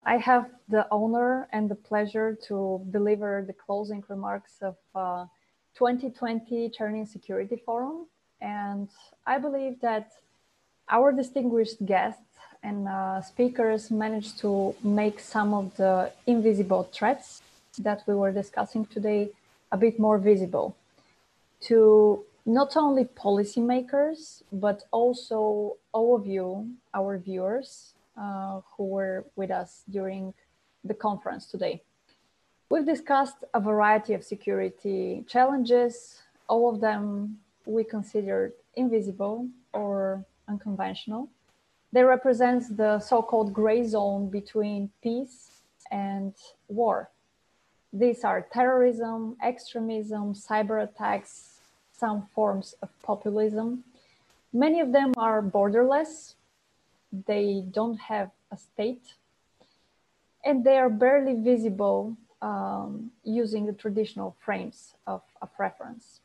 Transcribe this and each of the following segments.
I have the honor and the pleasure to deliver the closing remarks of 2020 Chernin Security Forum. And I believe that our distinguished guests and speakers managed to make some of the invisible threats that we were discussing today a bit more visible to not only policymakers, but also all of you, our viewers, who were with us during the conference today. We've discussed a variety of security challenges, all of them we considered invisible or unconventional. They represent the so-called gray zone between peace and war. These are terrorism, extremism, cyber attacks, some forms of populism. Many of them are borderless. They don't have a state, and they are barely visible using the traditional frames of reference.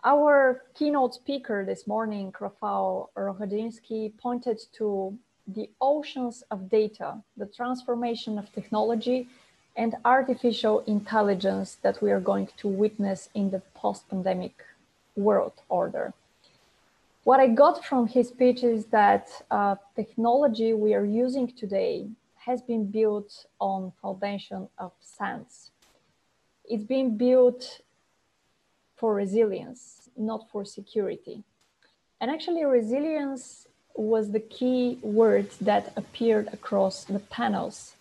Our keynote speaker this morning, Rafał Rogodziński, pointed to the oceans of data, the transformation of technology and artificial intelligence that we are going to witness in the post-pandemic world order. What I got from his speech is that technology we are using today has been built on foundation of science. It's been built for resilience, not for security. And actually resilience was the key word that appeared across the panels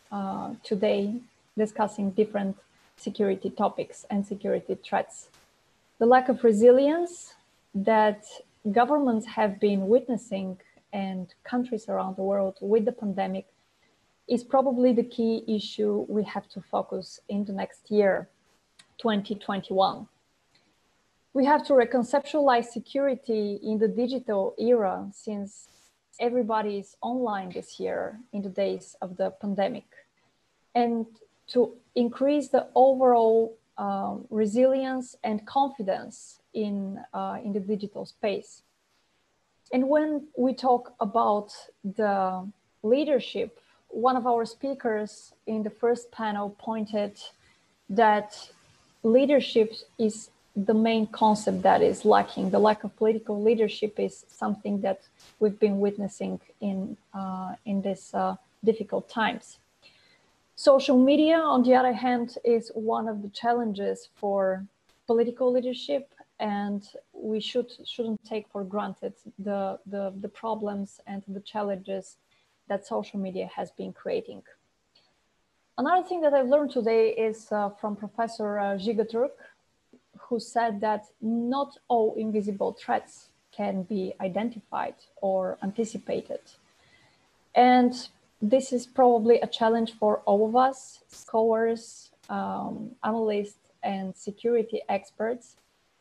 today, discussing different security topics and security threats. The lack of resilience that governments have been witnessing and countries around the world with the pandemic is probably the key issue we have to focus in the next year, 2021. We have to reconceptualize security in the digital era since everybody is online this year in the days of the pandemic, and to increase the overall resilience and confidence in the digital space. And when we talk about the leadership, one of our speakers in the first panel pointed that leadership is the main concept that is lacking. The lack of political leadership is something that we've been witnessing in these difficult times. Social media, on the other hand, is one of the challenges for political leadership, and we shouldn't take for granted the problems and the challenges that social media has been creating. Another thing that I've learned today is from Professor Giga Turk, who said that not all invisible threats can be identified or anticipated. And this is probably a challenge for all of us, scholars, analysts, and security experts,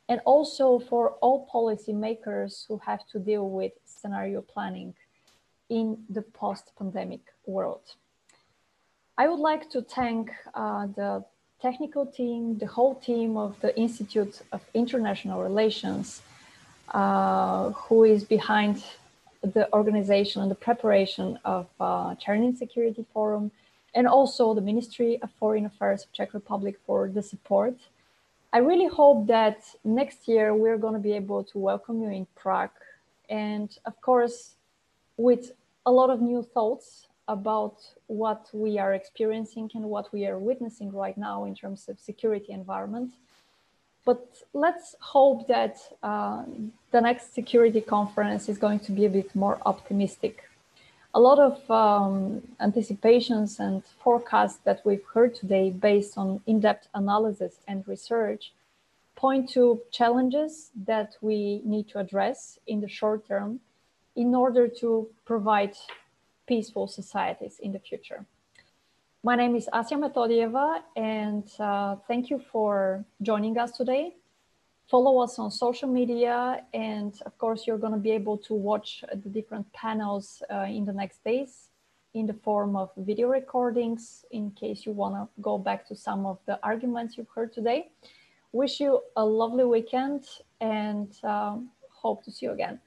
and also for all policymakers who have to deal with scenario planning in the post-pandemic world. I would like to thank the technical team, the whole team of the Institute of International Relations, who is behind the organization and the preparation of Chernin Security Forum, and also the Ministry of Foreign Affairs of Czech Republic for the support. I really hope that next year we're going to be able to welcome you in Prague, and of course with a lot of new thoughts about what we are experiencing and what we are witnessing right now in terms of security environment. But let's hope that the next security conference is going to be a bit more optimistic. A lot of anticipations and forecasts that we've heard today based on in-depth analysis and research point to challenges that we need to address in the short term in order to provide peaceful societies in the future. My name is Asya Metodieva, and thank you for joining us today. Follow us on social media, and of course, you're going to be able to watch the different panels in the next days in the form of video recordings in case you want to go back to some of the arguments you've heard today. Wish you a lovely weekend and hope to see you again.